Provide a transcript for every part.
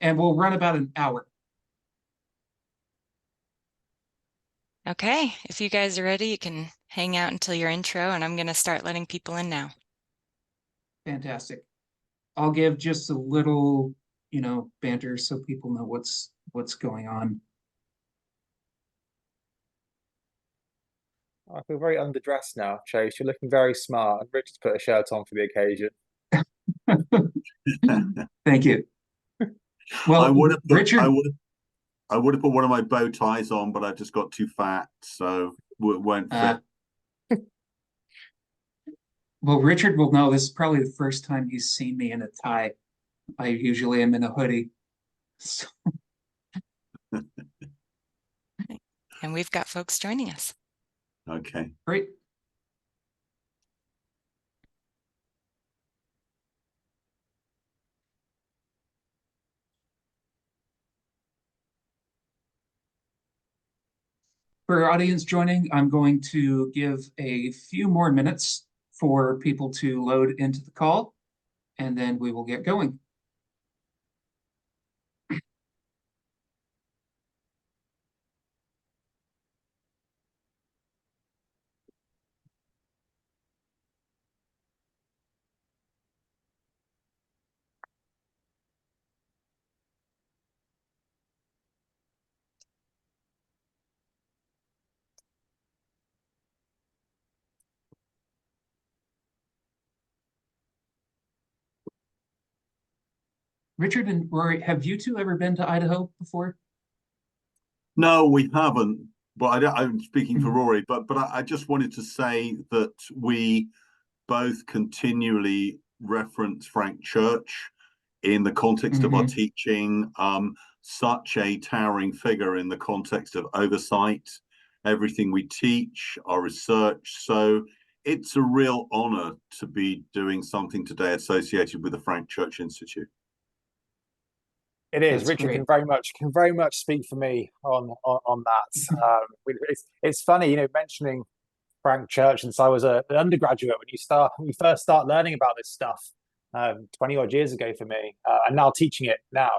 and we'll run about an hour. Okay, if you guys are ready, you can hang out until your intro, and I'm going to start letting people in now. Fantastic. I'll give just a little, banter so people know what's going on. I feel very underdressed now, Chase. You're looking very smart. And Richard's put a shirt on for the occasion. Thank you. Well, Richard, I would have put one of my bow ties on, but I just got too fat, so it won't fit. Well, Richard will know this is probably the first time he's seen me in a tie. I usually am in a hoodie. So. And we've got folks joining us. Okay. Great. For our audience joining, I'm going to give a few more minutes for people to load into the call, and then we will get going. Richard and Rory, have you two ever been to Idaho before? No, we haven't. But I'm speaking for Rory. But I just wanted to say that we both continually reference Frank Church in the context of our teaching. Such a towering figure in the context of oversight, everything we teach, our research. So it's a real honor to be doing something today associated with the Frank Church Institute. It is. That's Richard great. can very much speak for me on that. It's funny, mentioning Frank Church since I was an undergraduate when you first start learning about this stuff 20 odd years ago for me, and now teaching it now.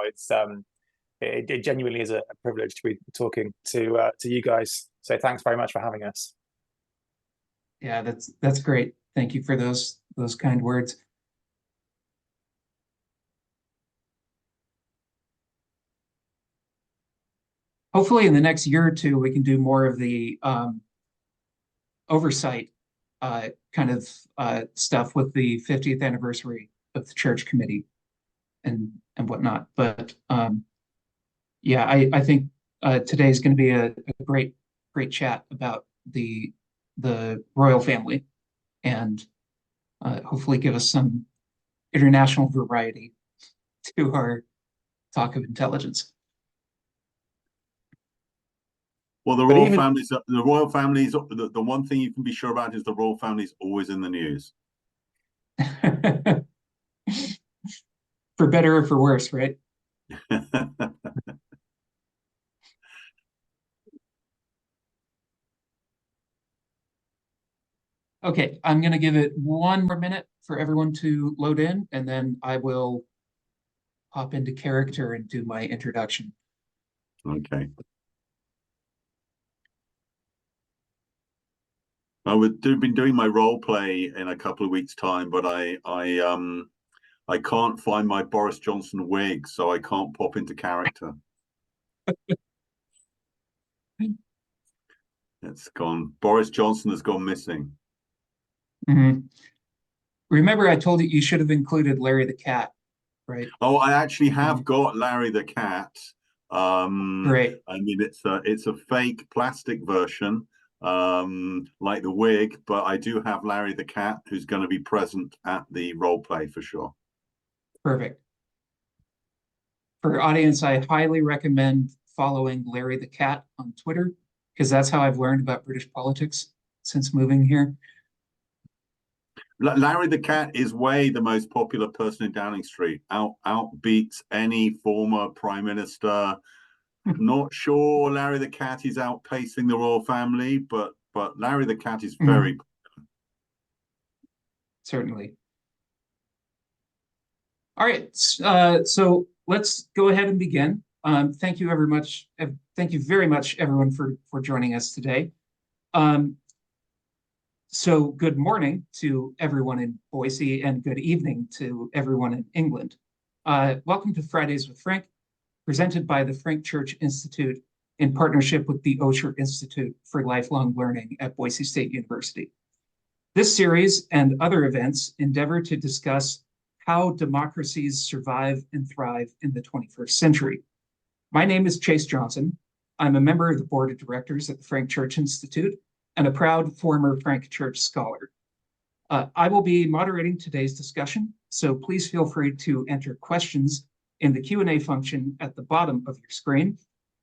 It genuinely is a privilege to be talking to you guys. So thanks very much for having us. Yeah, that's great. Thank you for those kind words. Hopefully in the next year or two, we can do more of the oversight kind of stuff with the 50th anniversary of the church committee and whatnot. But yeah, I think today is going to be a great chat about the royal family and hopefully give us some international variety to our talk of intelligence. Well, the royal families, the one thing you can be sure about is the royal family is always in the news. For better or for worse, right? Okay, I'm going to give it one more minute for everyone to load in, and then I will hop into character and do my introduction. Okay. I've been doing my role play in a couple of weeks' time, but I can't find my Boris Johnson wig, so I can't pop into character. It's gone. Boris Johnson has gone missing. Remember, I told you should have included Larry the cat, right? Oh, I actually have got Larry the cat. Great. I mean, it's a fake plastic version. Like the wig, but I do have Larry the cat who's going to be present at the role play for sure. Perfect. For audience, I highly recommend following Larry the cat on Twitter because that's how I've learned about British politics since moving here. Larry the cat is way the most popular person in Downing Street. Outbeats any former prime minister. Not sure Larry the cat is outpacing the royal family, but Larry the cat is very popular. Certainly. All right, so let's go ahead and begin. Thank you very much. Thank you very much, everyone, for joining us today. So good morning to everyone in Boise and good evening to everyone in England. Welcome to Fridays with Frank, presented by the Frank Church Institute in partnership with the Osher Institute for Lifelong Learning at Boise State University. This series and other events endeavor to discuss how democracies survive and thrive in the 21st century. My name is Chase Johnson. I'm a member of the board of directors at the Frank Church Institute and a proud former Frank Church scholar. I will be moderating today's discussion, so please feel free to enter questions in the Q&A function at the bottom of your screen,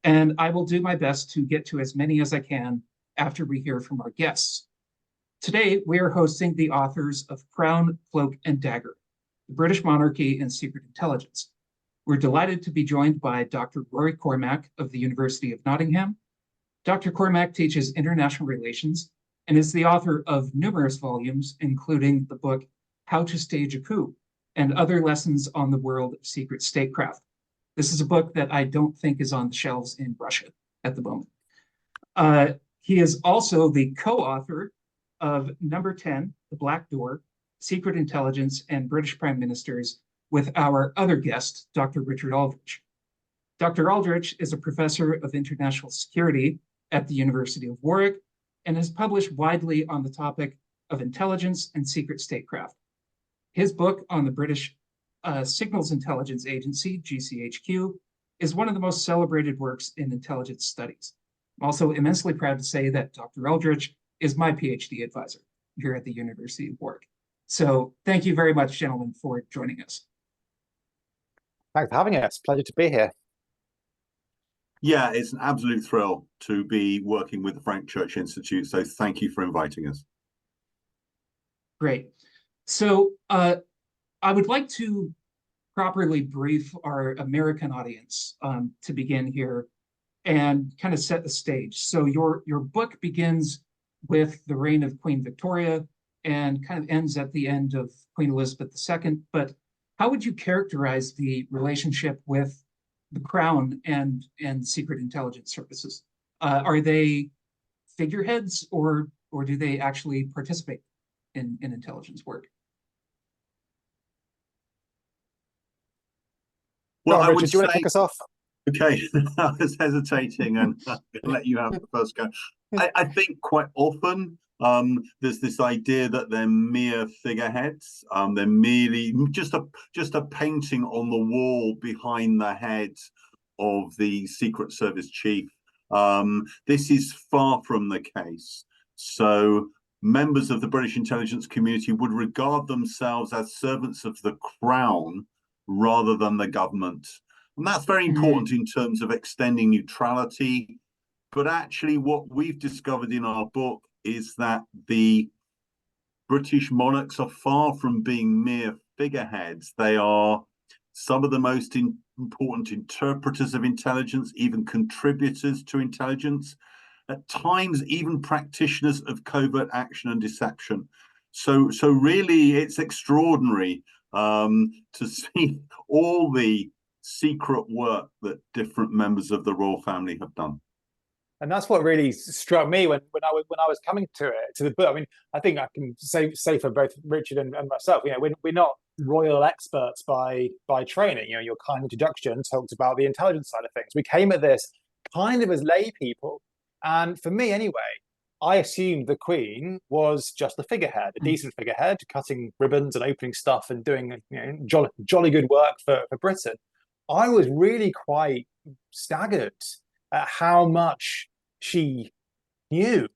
and I will do my best to get to as many as I can after we hear from our guests. Today, we are hosting the authors of Crown, Cloak, and Dagger, the British Monarchy and Secret Intelligence. We're delighted to be joined by Dr. Rory Cormac of the University of Nottingham. Dr. Cormac teaches international relations and is the author of numerous volumes, including the book How to Stage a Coup and Other Lessons on the World of Secret Statecraft. This is a book that I don't think is on the shelves in Russia at the moment. He is also the co-author of Number 10, The Black Door, Secret Intelligence and British Prime Ministers, with our other guest, Dr. Richard Aldrich. Dr. Aldrich is a professor of international security at the University of Warwick and has published widely on the topic of intelligence and secret statecraft. His book on the British Signals Intelligence Agency, GCHQ, is one of the most celebrated works in intelligence studies. I'm also immensely proud to say that Dr. Aldrich is my PhD advisor here at the University of Warwick. So thank you very much, gentlemen, for joining us. Thanks for having us. Pleasure to be here. Yeah, it's an absolute thrill to be working with the Frank Church Institute. So thank you for inviting us. Great. So I would like to properly brief our American audience to begin here and kind of set the stage. So your book begins with the reign of Queen Victoria and kind of ends at the end of Queen Elizabeth II. But how would you characterize the relationship with the Crown and secret intelligence services? Are they figureheads or do they actually participate in intelligence work? Well, Richard, do you want to kick us off? Okay, I was hesitating and I'm going to let you have the first go. I think quite often there's this idea that they're mere figureheads. They're merely just a painting on the wall behind the head of the Secret Service chief. This is far from the case. So members of the British intelligence community would regard themselves as servants of the Crown rather than the government. And that's very important in terms of extending neutrality. But actually what we've discovered in our book is that the British monarchs are far from being mere figureheads. They are some of the most important interpreters of intelligence, even contributors to intelligence, at times even practitioners of covert action and deception. So really it's extraordinary to see all the secret work that different members of the royal family have done. And that's what really struck me when I was coming to the book. I mean, I think I can say for both Richard and myself, you know, we're not royal experts by training. You know, your kind introduction talked about the intelligence side of things. We came at this kind of as lay people, and for me anyway, I assumed the Queen was just a figurehead, a decent figurehead, cutting ribbons and opening stuff and doing, you know, jolly good work for Britain. I was really quite staggered at how much she knew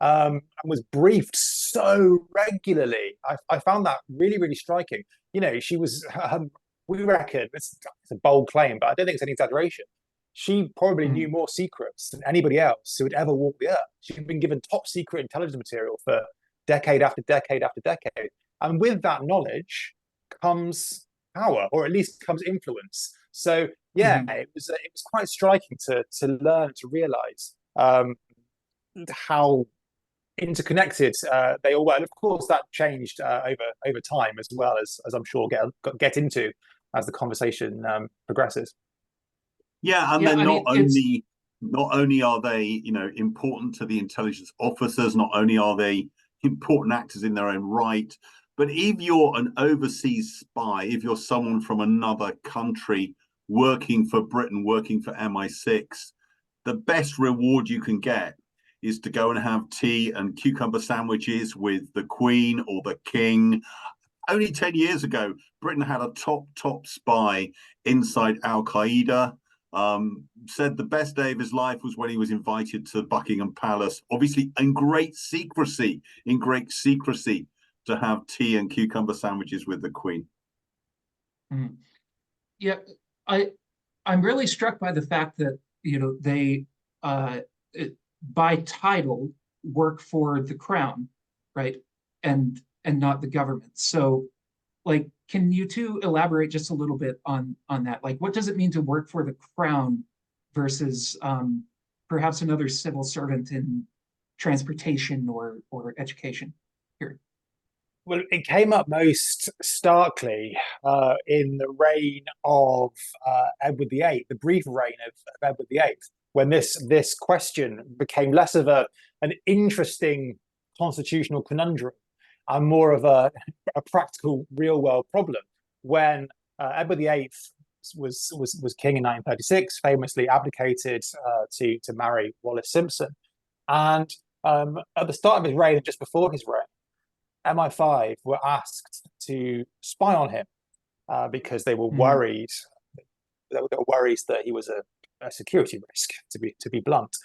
and was briefed so regularly. I found that really, really striking. You know, she was, we reckon, it's a bold claim, but I don't think it's any exaggeration. She probably knew more secrets than anybody else who would ever walk the earth. She'd been given top secret intelligence material for decade after decade after decade. And with that knowledge comes power, or at least comes influence. So yeah, it was quite striking to learn, to realize how interconnected they all were. And of course that changed over time as well, as I'm sure we'll get into as the conversation progresses. Yeah, and Yeah, then I mean, not only are they, you know, important to the intelligence officers, not only are they important actors in their own right, but if you're an overseas spy, if you're someone from another country working for Britain, working for MI6, the best reward you can get is to go and have tea and cucumber sandwiches with the Queen or the King. Only 10 years ago, Britain had a top spy inside Al Qaeda. Said the best day of his life was when he was invited to Buckingham Palace, obviously in great secrecy, to have tea and cucumber sandwiches with the Queen. Yeah, I'm really struck by the fact that, you know, they by title work for the crown, right? And not the government. So, like, can you two elaborate just a little bit on that? Like, what does it mean to work for the crown versus perhaps another civil servant in transportation or education here? Well, it came up most starkly in the reign of Edward VIII, the brief reign of Edward VIII, when this question became less of an interesting constitutional conundrum and more of a practical, real world problem. When Edward VIII was king in 1936, famously abdicated to marry Wallis Simpson, and at the start of his reign and just before his reign, MI5 were asked to spy on him because they were worried. There were worries that he was a security risk, to be blunt.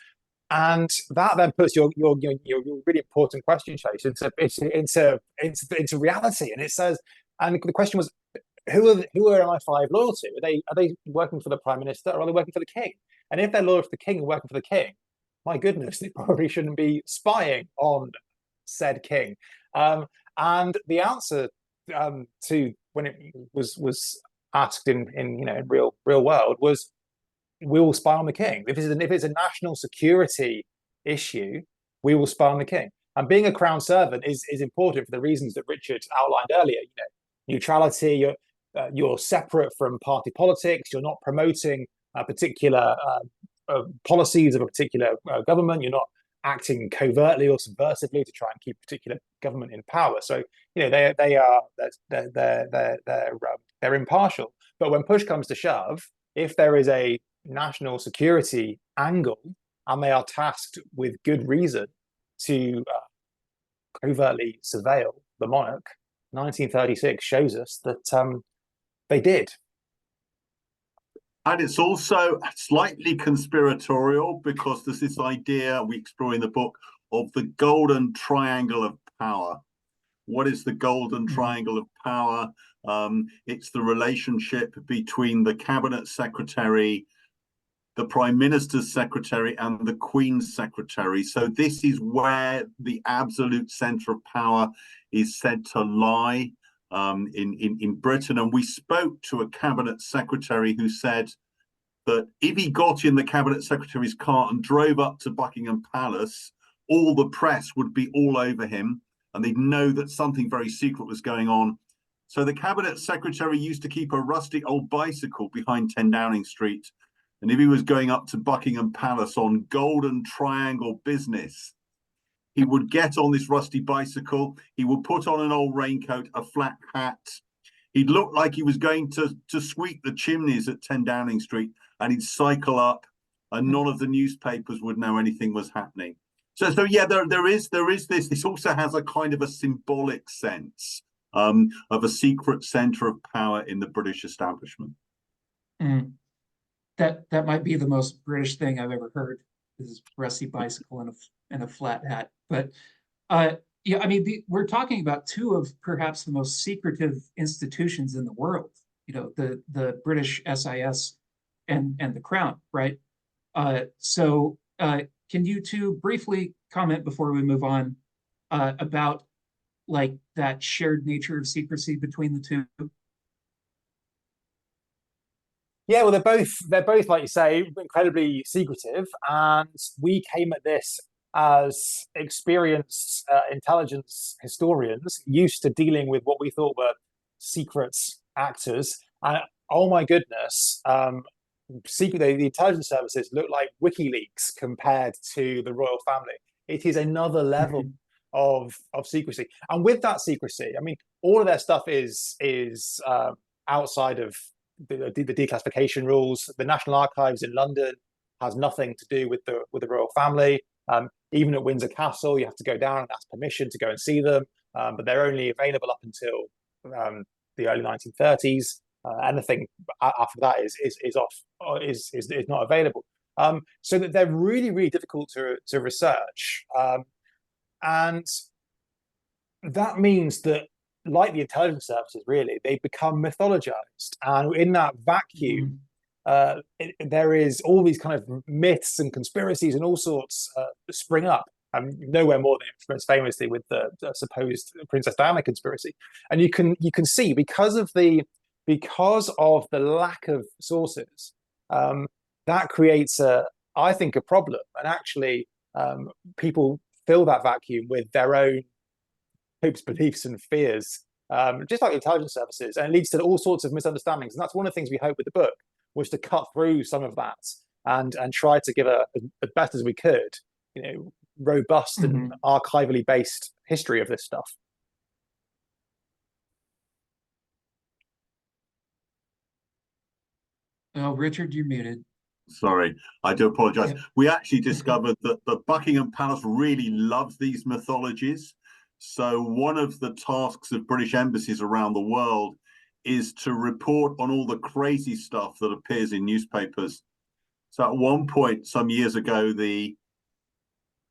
And that then puts your really important question, Chase, into reality. And it says, and the question was, who are MI5 loyal to? Are they working for the Prime Minister, or are they working for the King? And if they're loyal to the King and working for the King, my goodness, they probably shouldn't be spying on said King. And the answer to when it was asked in real world was, we will spy on the King. If it's a national security issue, we will spy on the King. And being a crown servant is important for the reasons that Richard outlined earlier. You know, neutrality. You're separate from party politics. You're not promoting particular policies of a particular government. You're not acting covertly or subversively to try and keep a particular government in power. So, you know, they're impartial. But when push comes to shove, if there is a national security angle and they are tasked with good reason to covertly surveil the monarch, 1936 shows us that they did. And it's also slightly conspiratorial because there's this idea we explore in the book of the golden triangle of power. What is the golden triangle of power? It's the relationship between the cabinet secretary, the prime minister's secretary, and the Queen's secretary. So this is where the absolute center of power is said to lie in Britain. And we spoke to a cabinet secretary who said that if he got in the cabinet secretary's car and drove up to Buckingham Palace, all the press would be all over him and they'd know that something very secret was going on. So the cabinet secretary used to keep a rusty old bicycle behind 10 Downing Street. And if he was going up to Buckingham Palace on golden triangle business, he would get on this rusty bicycle. He would put on an old raincoat, a flat hat. He'd look like he was going to sweep the chimneys at 10 Downing Street, and he'd cycle up, and none of the newspapers would know anything was happening. So yeah, there is this. This also has a kind of a symbolic sense of a secret center of power in the British establishment. That might be the most British thing I've ever heard, is rusty bicycle and a flat hat. But yeah, I mean, we're talking about two of perhaps the most secretive institutions in the world. You know, the British SIS and the Crown, right? So can you two briefly comment before we move on about like that shared nature of secrecy between the two? Yeah, well, they're both, like you say, incredibly secretive, and we came at this as experienced intelligence historians used to dealing with what we thought were secret actors. And oh my goodness, secretly the intelligence services look like WikiLeaks compared to the royal family. It is another level of secrecy, and with that secrecy, I mean, all of their stuff is outside of the declassification rules. The National Archives in London has nothing to do with the royal family. Even at Windsor Castle, you have to go down and ask permission to go and see them, but they're only available up until the early 1930s. Anything after that is not available. So that they're really difficult to research, and that means that, like the intelligence services, really, they become mythologized, and in that vacuum, there is all these kind of myths and conspiracies and all sorts spring up. Nowhere more than most famously with the supposed Princess Diana conspiracy, and you can see because of the lack of sources, that creates I think a problem, and actually people fill that vacuum with their own hopes, beliefs, and fears, just like the intelligence services, and it leads to all sorts of misunderstandings. And that's one of the things we hope with the book, was to cut through some of that and try to give as best as we could, robust and archivally based history of this stuff. Oh, Richard, you're muted. Sorry, I do apologize. Yeah. We actually discovered that the Buckingham Palace really loves these mythologies. So one of the tasks of British embassies around the world is to report on all the crazy stuff that appears in newspapers. So at one point, some years ago, the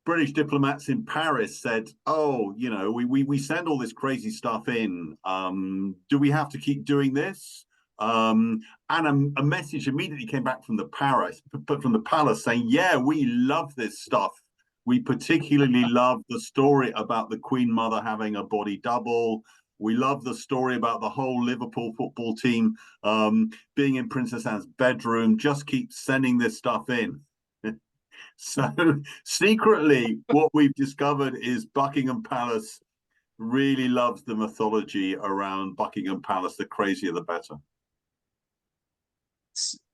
British diplomats in Paris said, oh, we send all this crazy stuff in. Do we have to keep doing this? And a message immediately came back from the palace saying, yeah, we love this stuff. We particularly love the story about the Queen Mother having a body double. We love the story about the whole Liverpool football team being in Princess Anne's bedroom. Just keep sending this stuff in. So secretly, what we've discovered is Buckingham Palace really loves the mythology around Buckingham Palace. The crazier, the better.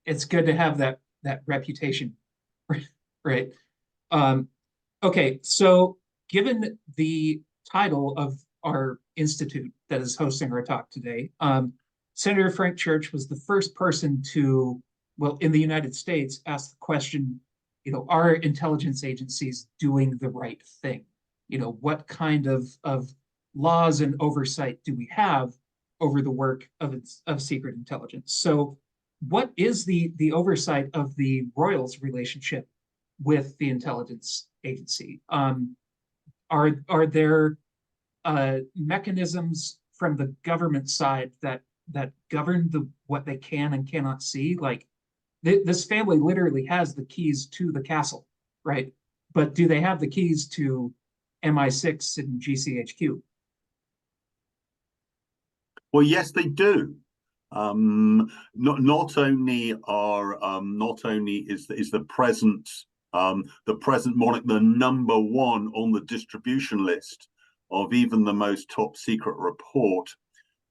It's good to have that reputation, right? Okay, so given the title of our institute that is hosting our talk today, Senator Frank Church was the first person to, well, in the United States, ask the question, are intelligence agencies doing the right thing? What kind of laws and oversight do we have over the work of secret intelligence? So what is the oversight of the royals' relationship with the intelligence agency? Are there mechanisms from the government side that govern what they can and cannot see? Like this family literally has the keys to the castle, right? But do they have the keys to MI6 and GCHQ? Well, yes, they do. Not only is the present monarch the number one on the distribution list of even the most top secret report,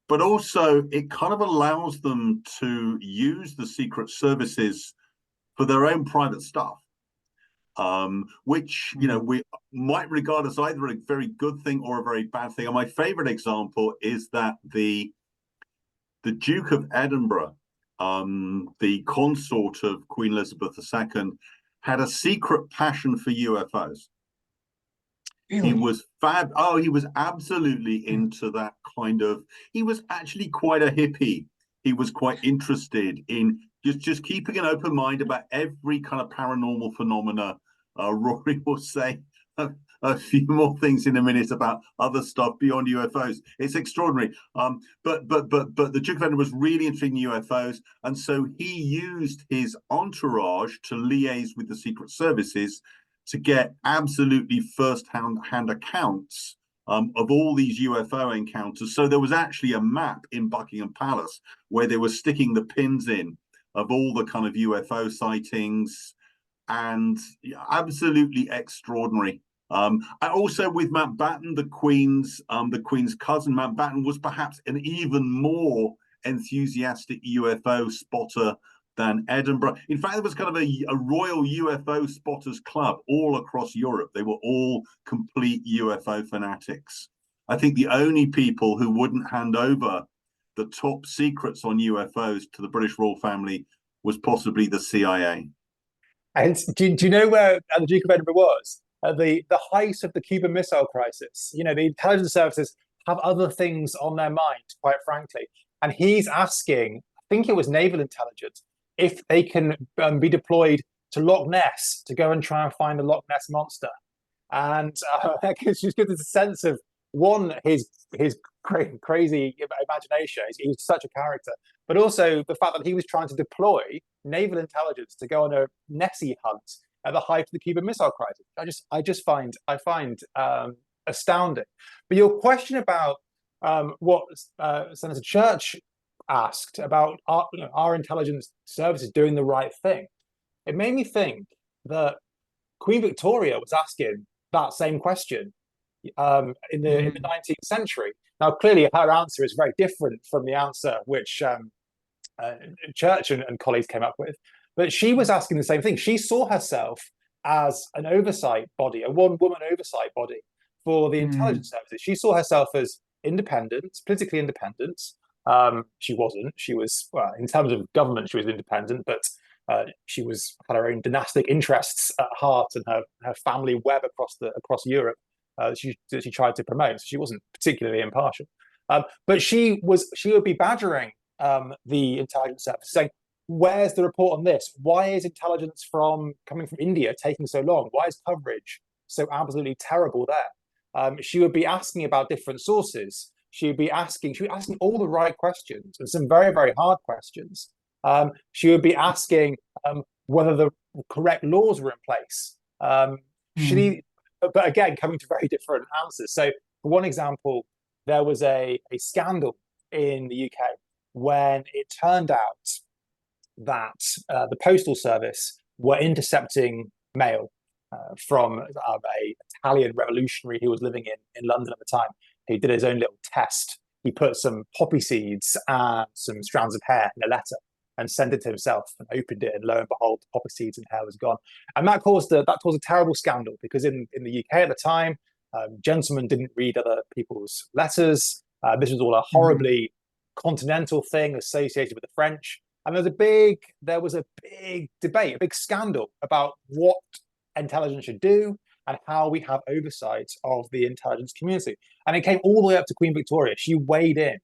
but also it kind of allows them to use the secret services for their own private stuff, which we might regard as either a very good thing or a very bad thing. And my favorite example is that the Duke of Edinburgh, the consort of Queen Elizabeth II, had a secret passion for UFOs. Really? He was he was absolutely into that kind of. He was actually quite a hippie. He was quite interested in just keeping an open mind about every kind of paranormal phenomena. Rory will say a few more things in a minute about other stuff beyond UFOs. It's extraordinary. But the Duke of Edinburgh was really interested in UFOs, and so he used his entourage to liaise with the secret services to get absolutely first-hand accounts of all these UFO encounters. So there was actually a map in Buckingham Palace where they were sticking the pins in of all the kind of UFO sightings, and absolutely extraordinary. Also with Mountbatten, the Queen's cousin, Mountbatten was perhaps an even more enthusiastic UFO spotter than Edinburgh. In fact, there was kind of a royal UFO spotters club all across Europe. They were all complete UFO fanatics. I think the only people who wouldn't hand over the top secrets on UFOs to the British royal family was possibly the CIA. And do you know where the Duke of Edinburgh was? At the height of the Cuban Missile Crisis. You know, the intelligence services have other things on their mind, quite frankly. And he's asking, I think it was naval intelligence, if they can be deployed to Loch Ness to go and try and find the Loch Ness monster. And that gives us a sense of, one, his crazy imagination. He was such a character, but also the fact that he was trying to deploy naval intelligence to go on a Nessie hunt at the height of the Cuban Missile Crisis. I find astounding. But your question about what Senator Church asked about our intelligence services doing the right thing, it made me think that Queen Victoria was asking that same question in the 19th century. Now, clearly, her answer is very different from the answer which Church and colleagues came up with. But she was asking the same thing. She saw herself as an oversight body, a one-woman oversight body for the intelligence services. She saw herself as independent, politically independent. She wasn't. She was, well, in terms of government, she was independent, but she had her own dynastic interests at heart, and her family web across Europe. She tried to promote. So she wasn't particularly impartial. But she would be badgering the intelligence service, saying, "Where's the report on this? Why is intelligence coming from India taking so long? Why is coverage so absolutely terrible there?" She would be asking about different sources. She would be asking all the right questions, and some very, very hard questions. She would be asking whether the correct laws were in place. But again, coming to very different answers. So, for one example, there was a scandal in the UK when it turned out that the postal service were intercepting mail from a Italian revolutionary who was living in London at the time. He did his own little test. He put some poppy seeds and some strands of hair in a letter and sent it to himself, and opened it, and lo and behold, the poppy seeds and hair was gone. And that caused a terrible scandal, because in the UK at the time, gentlemen didn't read other people's letters. This was all a horribly continental thing associated with the French. And there was a big debate, a big scandal about what intelligence should do and how we have oversight of the intelligence community. And it came all the way up to Queen Victoria. She weighed in,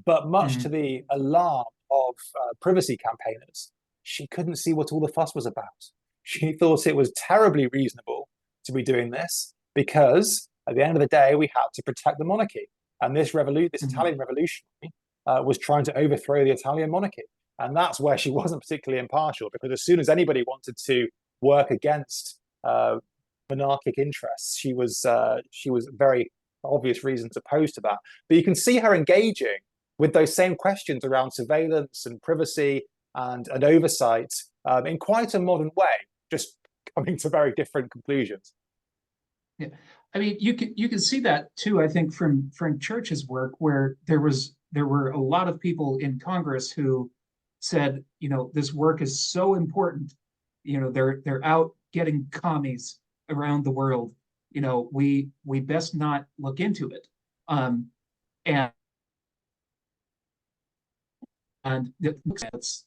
but much to the alarm of privacy campaigners, she couldn't see what all the fuss was about. She thought it was terribly reasonable to be doing this, because at the end of the day, we had to protect the monarchy. And this Italian revolutionary was trying to overthrow the Italian monarchy. And that's where she wasn't particularly impartial, because as soon as anybody wanted to work against monarchic interests, she was very obvious reasons opposed to that. But you can see her engaging with those same questions around surveillance and privacy and oversight in quite a modern way, just coming to very different conclusions. Yeah, I mean, you can see that too, I think, from Church's work, where there were a lot of people in Congress who said, this work is so important. They're out getting commies around the world. We best not look into it. And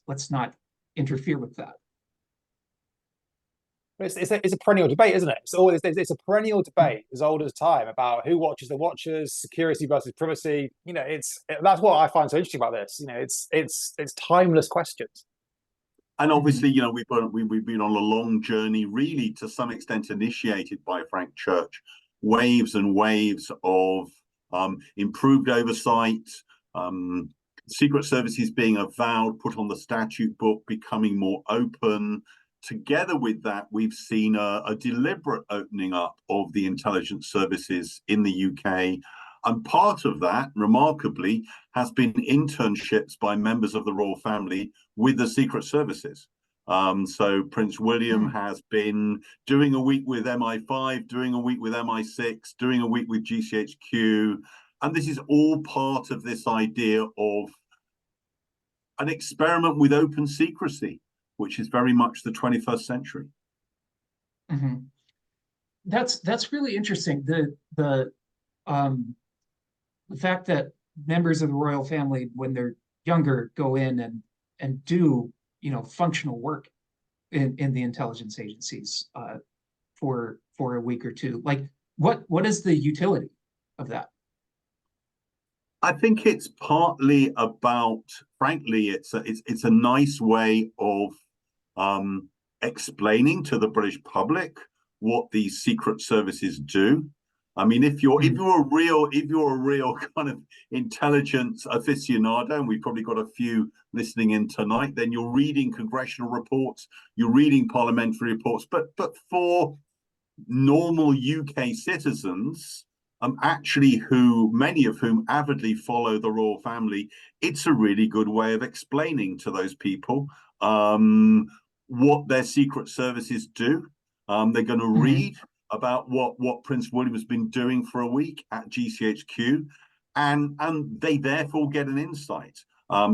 let's not interfere with that. It's a perennial debate, isn't it? It's a perennial debate as old as time about who watches the watchers, security versus privacy. That's what I find so interesting about this. It's timeless questions. And obviously, we've been on a long journey, really, to some extent, initiated by Frank Church. Waves and waves of improved oversight, secret services being avowed, put on the statute book, becoming more open. Together with that, we've seen a deliberate opening up of the intelligence services in the UK. And part of that, remarkably, has been internships by members of the royal family with the secret services. So Prince William has been doing a week with MI5, doing a week with MI6, doing a week with GCHQ. And this is all part of this idea of an experiment with open secrecy, which is very much the 21st century. Mm-hmm. That's really interesting. The fact that members of the royal family, when they're younger, go in and do, functional work in the intelligence agencies for a week or two. Like, what is the utility of that? I think it's partly about, frankly, it's a nice way of explaining to the British public what these secret services do. I mean, if you're a real kind of intelligence aficionado, and we've probably got a few listening in tonight, then you're reading congressional reports, you're reading parliamentary reports. But for normal UK citizens, actually, many of whom avidly follow the royal family, it's a really good way of explaining to those people what their secret services do. They're going to read about what Prince William has been doing for a week at GCHQ, and they therefore get an insight,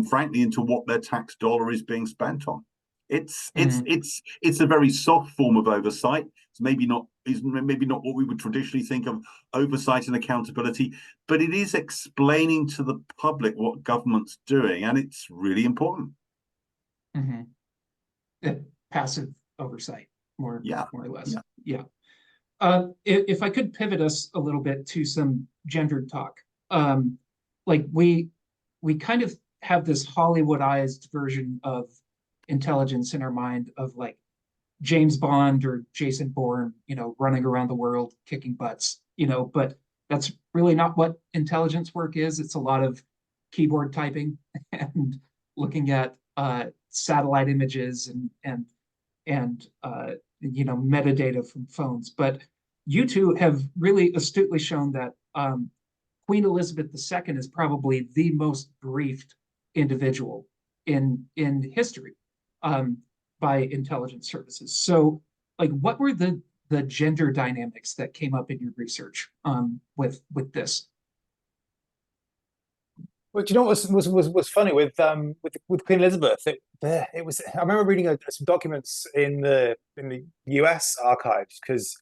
frankly, into what their tax dollar is being spent on. It's a very soft form of oversight. It's maybe not what we would traditionally think of oversight and accountability, but it is explaining to the public what government's doing, and it's really important. Passive oversight, more or less. Yeah. If I could pivot us a little bit to some gendered talk, like we kind of have this Hollywoodized version of intelligence in our mind of like James Bond or Jason Bourne, running around the world kicking butts, but that's really not what intelligence work is. It's a lot of keyboard typing and looking at satellite images and metadata from phones. But you two have really astutely shown that Queen Elizabeth II is probably the most briefed individual in history by intelligence services. So, like, what were the gender dynamics that came up in your research with this? Well, do you know what was funny with Queen Elizabeth? It was. I remember reading some documents in the US archives, because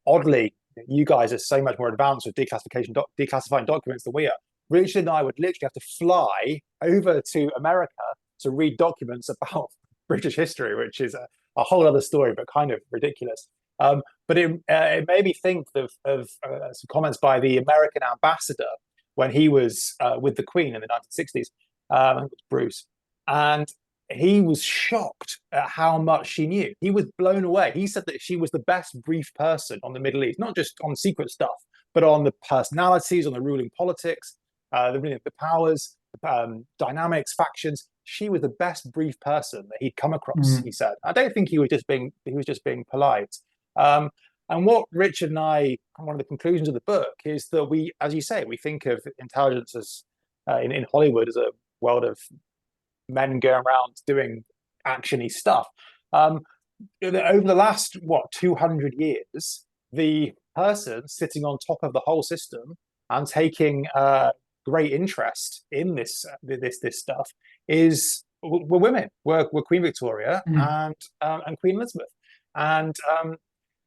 oddly, you guys are so much more advanced with declassifying documents than we are. Richard and I would literally have to fly over to America to read documents about British history, which is a whole other story, but kind of ridiculous. But it made me think of some comments by the American ambassador when he was with the Queen in the 1960s. I think it was Bruce, and he was shocked at how much she knew. He was blown away. He said that she was the best briefed person on the Middle East, not just on secret stuff, but on the personalities, on the ruling politics, the powers, dynamics, factions. She was the best briefed person that he'd come across. He said, "I don't think he was just being polite." And what Richard and I, one of the conclusions of the book is that we, as you say, we think of intelligence as in Hollywood as a world of men going around doing actiony stuff. Over the last 200 years, the person sitting on top of the whole system and taking great interest in this stuff were women. Were Queen Victoria and Queen Elizabeth. And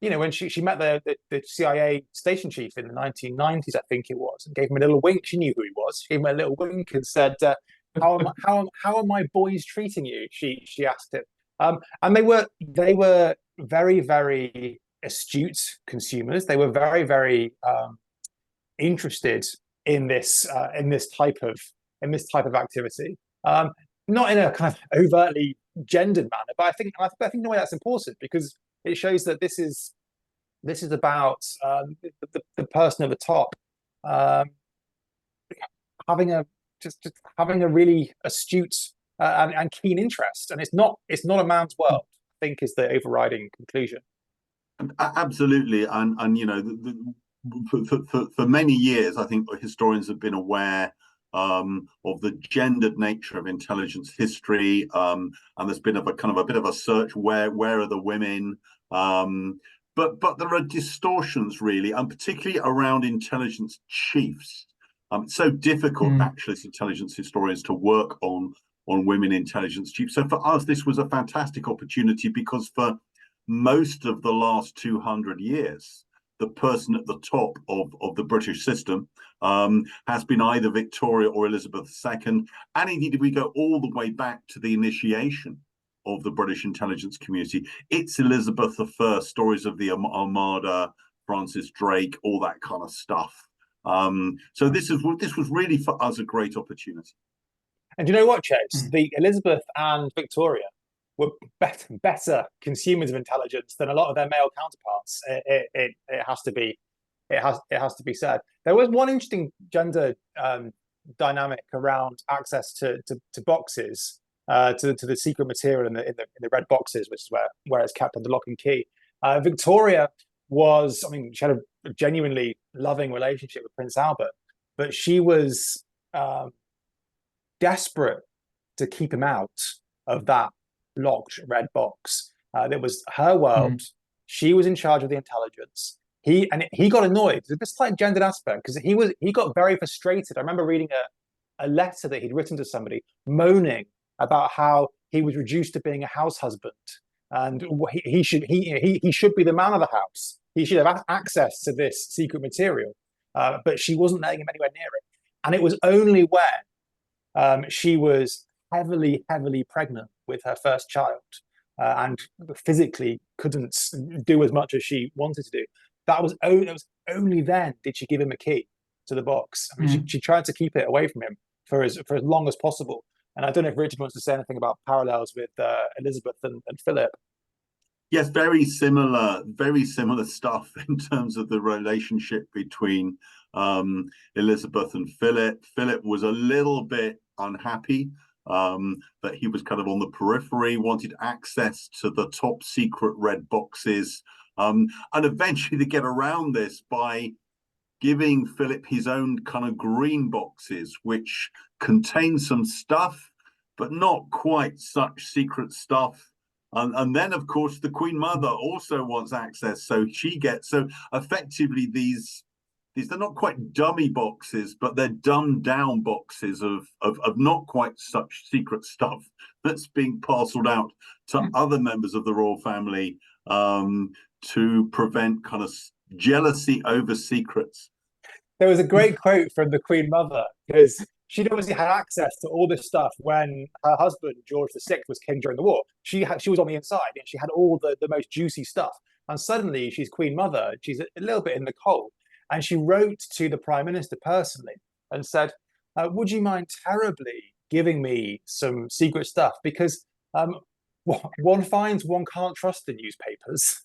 when she met the CIA station chief in the 1990s, I think it was, and gave him a little wink. She knew who he was. She gave him a little wink and said, how are my boys treating you? She asked him. And they were very, very astute consumers. They were very, very interested in this type of activity. Not in a kind of overtly gendered manner, but I think in a way that's important, because it shows that this is about the person at the top having a really astute and keen interest, and it's not a man's world, I think, is the overriding conclusion. Absolutely, and for many years, I think historians have been aware of the gendered nature of intelligence history, and there's been a bit of a search, where are the women, but there are distortions, really, and particularly around intelligence chiefs. It's so difficult, actually, as intelligence historians, to work on women intelligence chiefs. So for us, this was a fantastic opportunity, because for most of the last 200 years, the person at the top of the British system has been either Victoria or Elizabeth II. And indeed, if we go all the way back to the initiation of the British intelligence community, it's Elizabeth I, stories of the Armada, Francis Drake, all that kind of stuff. So this was really for us a great opportunity. And you know what, Chase? The Elizabeth and Victoria were better consumers of intelligence than a lot of their male counterparts. It has to be said. There was one interesting gender dynamic around access to boxes, to the secret material in the red boxes, which is where it's kept under lock and key. Victoria was, I mean, she had a genuinely loving relationship with Prince Albert, but she was desperate to keep him out of that locked red box. It was her world. She was in charge of the intelligence. He got annoyed. There's a slight gendered aspect, because he got very frustrated. I remember reading a letter that he'd written to somebody moaning about how he was reduced to being a house husband, and he should be the man of the house. He should have access to this secret material, but she wasn't letting him anywhere near it. And it was only when she was heavily pregnant with her first child, and physically couldn't do as much as she wanted to do. It was only then did she give him a key to the box. I mean, she tried to keep it away from him for as long as possible. And I don't know if Richard wants to say anything about parallels with Elizabeth and Philip. Yes, very similar stuff in terms of the relationship between Elizabeth and Philip. Philip was a little bit unhappy that he was kind of on the periphery, wanted access to the top secret red boxes, and eventually to get around this by giving Philip his own kind of green boxes, which contain some stuff, but not quite such secret stuff. And then, of course, the Queen Mother also wants access, so she gets. So effectively, these they're not quite dummy boxes, but they're dumbed down boxes of not quite such secret stuff that's being parceled out to other members of the royal family to prevent kind of jealousy over secrets. There was a great quote from the Queen Mother, because she'd obviously had access to all this stuff when her husband, George VI, was king during the war. She was on the inside, and she had all the most juicy stuff. And suddenly she's Queen Mother. She's a little bit in the cold. And she wrote to the Prime Minister personally and said, would you mind terribly giving me some secret stuff? Because one finds one can't trust the newspapers.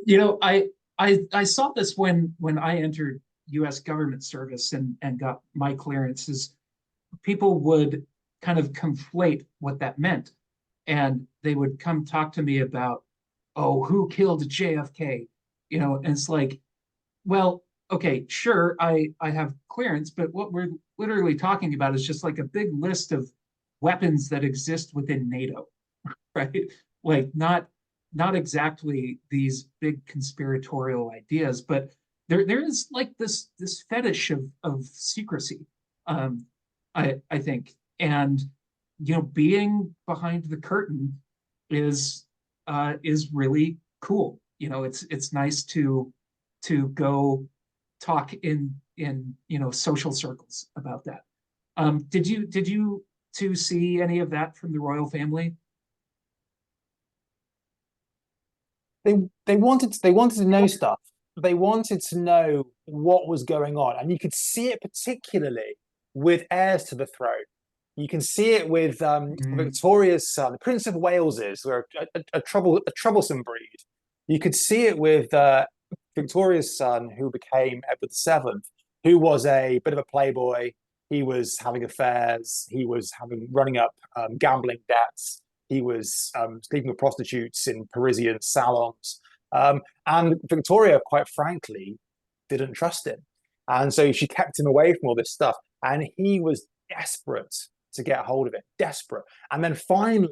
You know, I saw this when I entered U.S. government service and got my clearances. People would kind of conflate what that meant, and they would come talk to me about, oh, who killed JFK? You know, and it's like, well, okay, sure, I have clearance, but what we're literally talking about is just like a big list of weapons that exist within NATO, right? Like not exactly these big conspiratorial ideas, but there is like this fetish of secrecy, I think, and you know, being behind the curtain is really cool. You know, it's nice to go talk in you know, social circles about that. Did you two see any of that from the royal family? They wanted to know stuff. They wanted to know what was going on, and you could see it particularly with heirs to the throne. You can see it with Victoria's son, the Prince of Wales's, who are a troublesome breed. You could see it with Victoria's son, who became Edward VII, who was a bit of a playboy. He was having affairs. He was running up gambling debts. He was sleeping with prostitutes in Parisian salons. And Victoria, quite frankly, didn't trust him. And so she kept him away from all this stuff. And he was desperate to get hold of it, desperate. And then finally,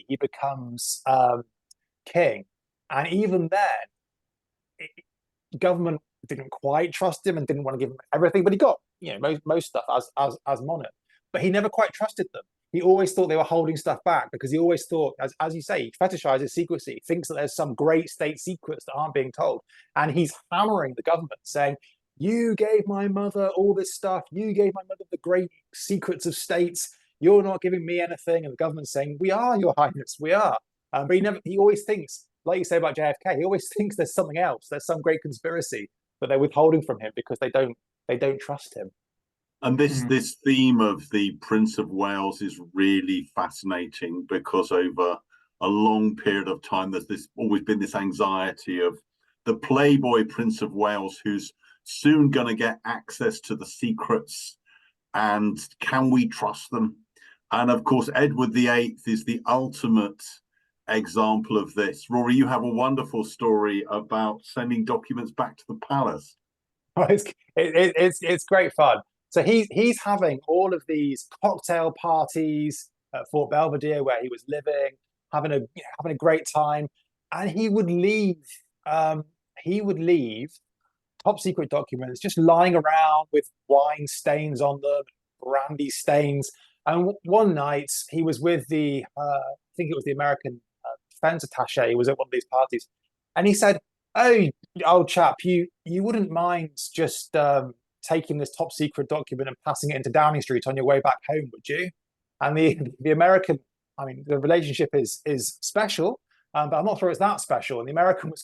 he becomes king. And even then, government didn't quite trust him and didn't want to give him everything, but he got, you know, most stuff as monarch. but he never quite trusted them. He always thought they were holding stuff back because he always thought, as you say, he fetishizes secrecy. He thinks that there's some great state secrets that aren't being told. And he's hammering the government, saying, you gave my mother all this stuff. You gave my mother the great secrets of states. You're not giving me anything. And the government's saying, we are, Your Highness, we are. But he always thinks, like you say about JFK, he always thinks there's something else. There's some great conspiracy that they're withholding from him because they don't trust him. And this theme of the Prince of Wales is really fascinating because over a long period of time, there's always been this anxiety of the playboy Prince of Wales who's soon going to get access to the secrets, and can we trust them? And of course, Edward VIII is the ultimate example of this. Rory, you have a wonderful story about sending documents back to the palace. It's great fun. So he's having all of these cocktail parties at Fort Belvedere where he was living, having a great time, and he would leave top secret documents just lying around with wine stains on them, brandy stains. And one night he was with I think it was the American defense attaché. He was at one of these parties, and he said, "Oh, old chap, you wouldn't mind just taking this top secret document and passing it into Downing Street on your way back home, would you?" And the American, I mean, the relationship is special, but I'm not sure it's that special. And the American was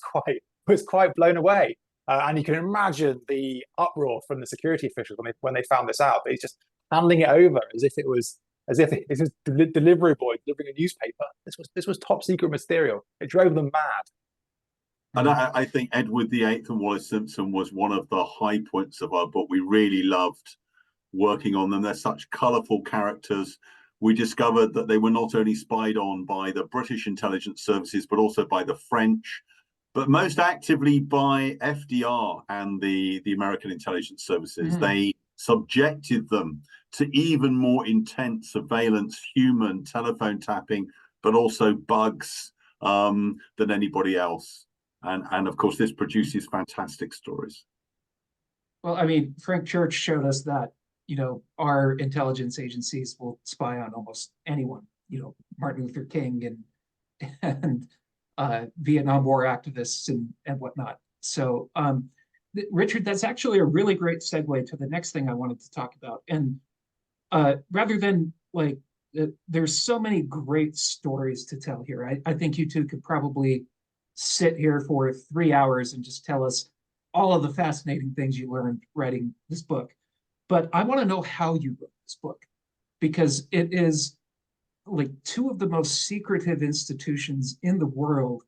quite blown away. And you can imagine the uproar from the security officials when they found this out. He's just handing it over as if it was delivery boy delivering a newspaper. This was top secret material. It drove them mad. And I think Edward VIII and Wallace Simpson was one of the high points of our book. We really loved working on them. They're such colourful characters. We discovered that they were not only spied on by the British intelligence services, but also by the French, but most actively by FDR and the American intelligence services. They subjected them to even more intense surveillance, human telephone tapping, but also bugs than anybody else. And of course, this produces fantastic stories. Well, I mean, Frank Church showed us that, our intelligence agencies will spy on almost anyone, Martin Luther King and Vietnam War activists and whatnot. So, Richard, that's actually a really great segue to the next thing I wanted to talk about. And rather than there's so many great stories to tell here. I think you two could probably sit here for 3 hours and just tell us all of the fascinating things you learned writing this book. But I want to know how you wrote this book, because it is like two of the most secretive institutions in the world.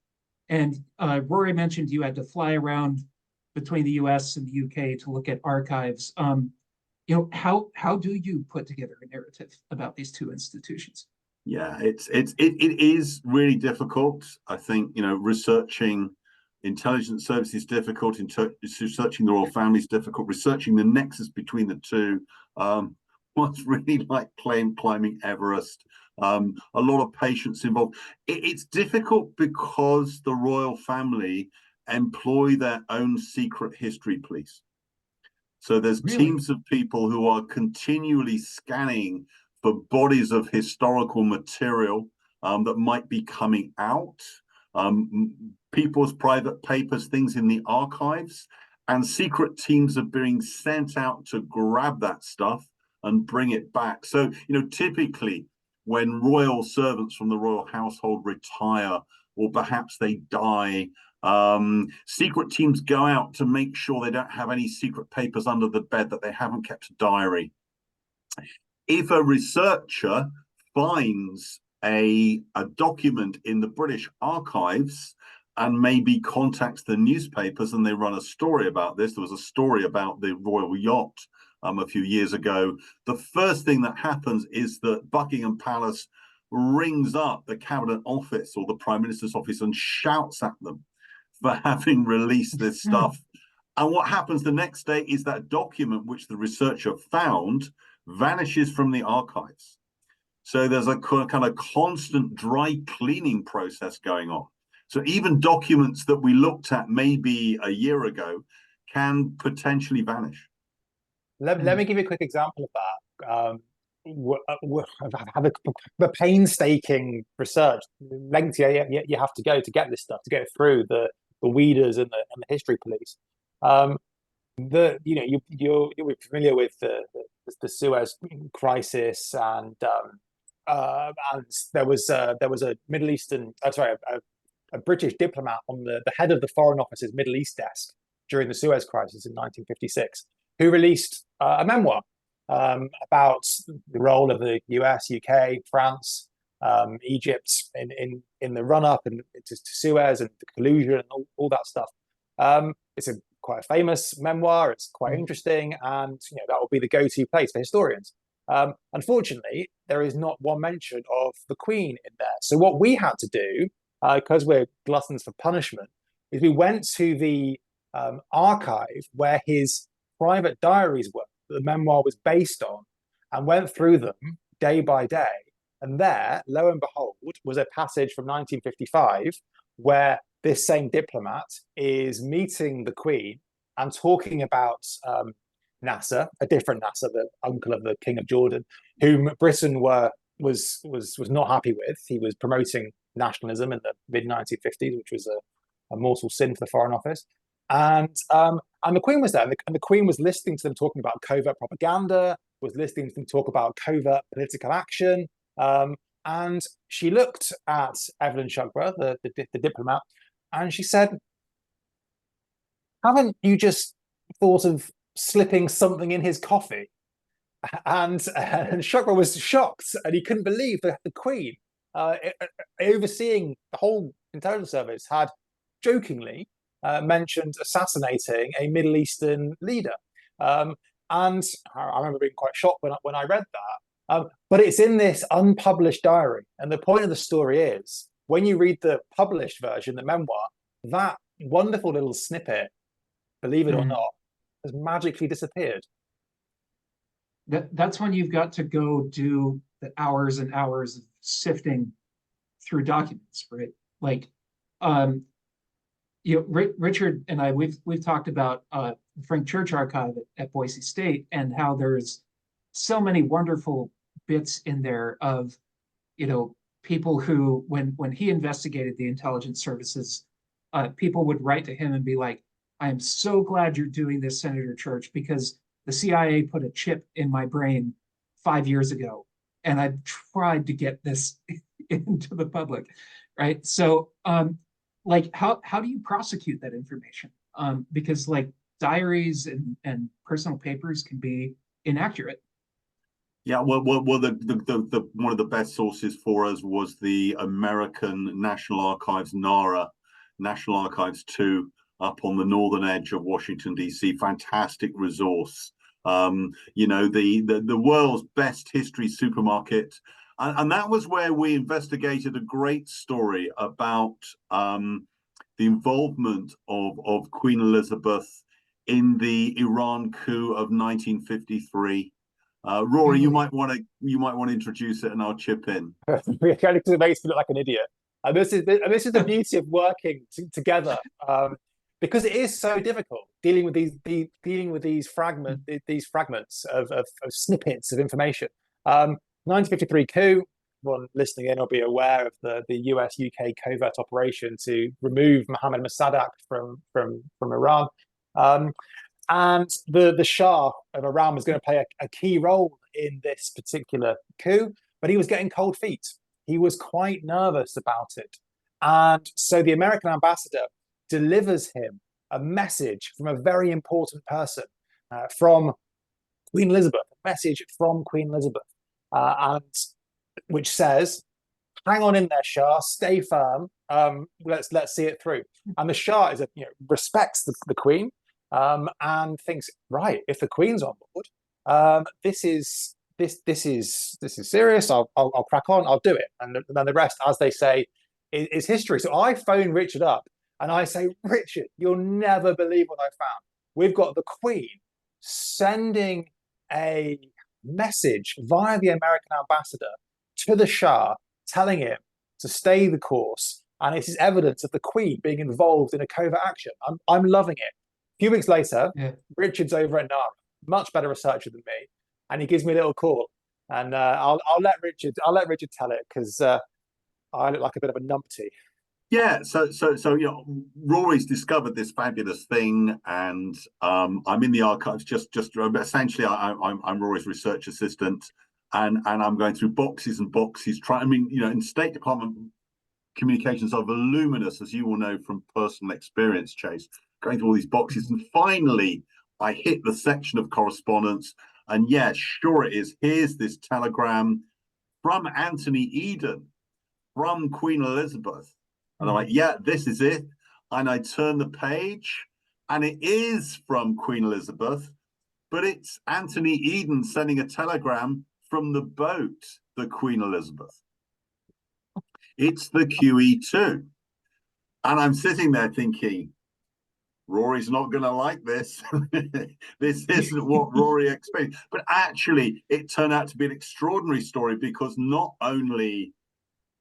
And Rory mentioned you had to fly around between the US and the UK to look at archives. How do you put together a narrative about these two institutions? Yeah, it is really difficult. I think, researching intelligence service is difficult, researching the royal family is difficult, researching the nexus between the two was really like climbing Everest. A lot of patience involved. It's difficult because the royal family employ their own secret history police. So there's teams of people who are continually scanning for bodies of historical material that might be coming out, people's private papers, things in the archives, and secret teams are being sent out to grab that stuff and bring it back. So, typically when royal servants from the royal household retire or perhaps they die, secret teams go out to make sure they don't have any secret papers under the bed, that they haven't kept a diary. If a researcher finds a document in the British archives and maybe contacts the newspapers and they run a story about this, there was a story about the royal yacht a few years ago, the first thing that happens is that Buckingham Palace rings up the Cabinet Office or the Prime Minister's office and shouts at them for having released this stuff. And what happens the next day is that document which the researcher found vanishes from the archives. So there's a kind of constant dry cleaning process going on. So even documents that we looked at maybe a year ago can potentially vanish. Let me give you a quick example of that. have a painstaking research, lengthy you have to go to get this stuff, to get through the weeders and the history police. You're familiar with the Suez crisis, and there was a Middle Eastern, a British diplomat on the head of the Foreign Office's Middle East desk during the Suez crisis in 1956, who released a memoir about the role of the US, UK, France, Egypt in the run up and to Suez and the collusion and all that stuff. It's quite a famous memoir. It's quite interesting, and that will be the go-to place for historians. Unfortunately, there is not one mention of the Queen in there. So what we had to do, because we're gluttons for punishment, is we went to the archive where his private diaries were, that the memoir was based on, and went through them day by day. And there, lo and behold, was a passage from 1955 where this same diplomat is meeting the Queen and talking about Nasser, a different Nasser, the uncle of the King of Jordan, whom Britain was not happy with. He was promoting nationalism in the mid-1950s, which was a mortal sin for the Foreign Office. And the Queen was there, and the Queen was listening to them talking about covert propaganda, was listening to them talk about covert political action. And she looked at Evelyn Shugborough, the diplomat, and she said, "Haven't you just thought of slipping something in his coffee?" And Shugborough was shocked, and he couldn't believe that the Queen, overseeing the whole intelligence service, had jokingly mentioned assassinating a Middle Eastern leader. And I remember being quite shocked when I read that. But it's in this unpublished diary. And the point of the story is, when you read the published version, the memoir, that wonderful little snippet, believe it or not, has magically disappeared. That's when you've got to go do the hours and hours of sifting through documents, right? Like, Richard and I, we've talked about Frank Church Archive at Boise State, and how there's so many wonderful bits in there of, people who, when he investigated the intelligence services, people would write to him and be like, "I am so glad you're doing this, Senator Church, because the CIA put a chip in my brain 5 years ago, and I've tried to get this into the public," right? So, how do you prosecute that information? Because diaries and personal papers can be inaccurate. Yeah, well, the one of the best sources for us was the American National Archives, NARA, National Archives 2, up on the northern edge of Washington, D.C. Fantastic resource. The world's best history supermarket. And that was where we investigated a great story about the involvement of Queen Elizabeth in the Iran coup of 1953. Rory, you might want to introduce it, and I'll chip in. Because it makes me look like an idiot. And this is the beauty of working together, because it is so difficult dealing with these fragments of snippets of information. 1953 coup. Everyone listening in will be aware of the US-UK covert operation to remove Mohammed Mossadegh from Iran. And the Shah of Iran was going to play a key role in this particular coup, but he was getting cold feet. He was quite nervous about it. And so the American ambassador delivers him a message from a very important person, from Queen Elizabeth, a message from Queen Elizabeth, and which says, "Hang on in there, Shah, stay firm. Let's see it through." And the Shah respects the Queen, and thinks, right, if the Queen's on board, this is serious. I'll crack on. I'll do it. And then the rest, as they say, is history. So I phone Richard up and I say, "Richard, you'll never believe what I found. We've got the Queen sending a message via the American ambassador to the Shah, telling him to stay the course. And it is evidence of the Queen being involved in a covert action." I'm loving it. A few weeks later, Richard's over at NARA, much better researcher than me, and he gives me a little call. And I'll let Richard tell it, because I look like a bit of a numpty. Yeah, so Rory's discovered this fabulous thing, and I'm in the archives. Just essentially, I'm Rory's research assistant, and I'm going through boxes and boxes. In State Department communications are voluminous, as you will know from personal experience, Chase. Going through all these boxes, and finally, I hit the section of correspondence, and yeah, sure it is. Here's this telegram from Anthony Eden from Queen Elizabeth. And I'm like, yeah, this is it. And I turn the page, and it is from Queen Elizabeth, but it's Anthony Eden sending a telegram from the boat, the Queen Elizabeth. It's the QE2. And I'm sitting there thinking, Rory's not going to like this. This isn't what Rory expected. But actually, it turned out to be an extraordinary story, because not only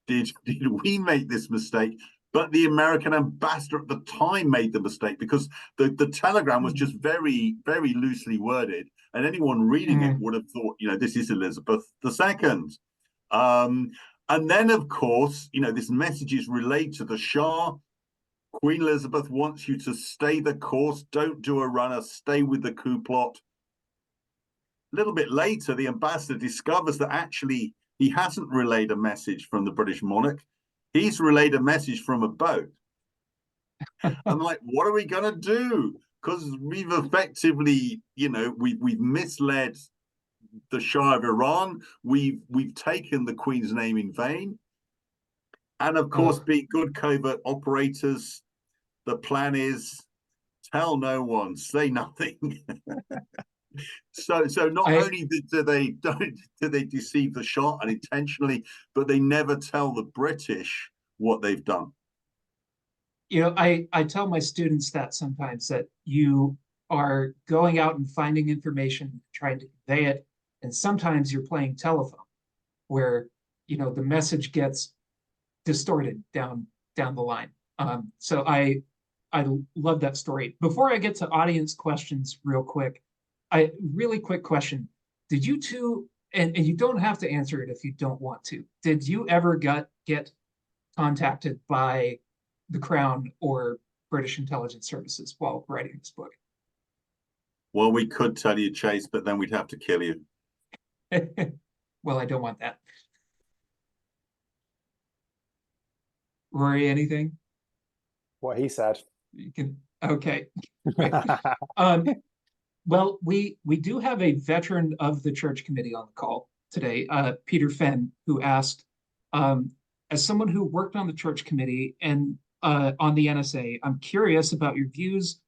did we make this mistake, but the American ambassador at the time made the mistake, because the telegram was just very, very loosely worded, and anyone reading it would have thought, this is Elizabeth II. And then, of course, this message is relayed to the Shah. Queen Elizabeth wants you to stay the course, don't do a runner, stay with the coup plot. A little bit later, the ambassador discovers that actually he hasn't relayed a message from the British monarch. He's relayed a message from a boat. I'm like, what are we going to do? Because we've effectively, we've misled the Shah of Iran. We've taken the Queen's name in vain. And of course, being good covert operators, the plan is tell no one, say nothing. So not only do they deceive the Shah unintentionally, but they never tell the British what they've done. I tell my students that sometimes, that you are going out and finding information, trying to convey it, and sometimes you're playing telephone, where the message gets distorted down the line. So I love that story. Before I get to audience questions, real quick, really quick question: did you two, and you don't have to answer it if you don't want to, did you ever get contacted by the Crown or British intelligence services while writing this book? Well, we could tell you, Chase, but then we'd have to kill you. Well, I don't want that. Rory, anything? What he said. You can. Okay. Well, we do have a veteran of the Church Committee on the call today, Peter Fenn, who asked, as someone who worked on the Church Committee and on the NSA, I'm curious about your views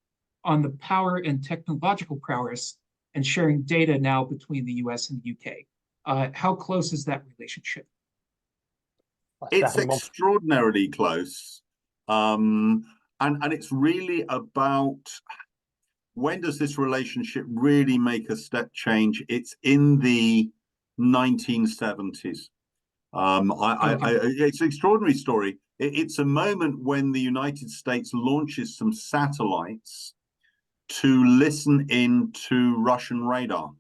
on the power and technological prowess and sharing data now between the US and the UK. How close is that relationship? It's extraordinarily close. And it's really about, when does this relationship really make a step change? It's in the 1970s. It's an extraordinary story. It's a moment when the United States launches some satellites to listen into Russian radar.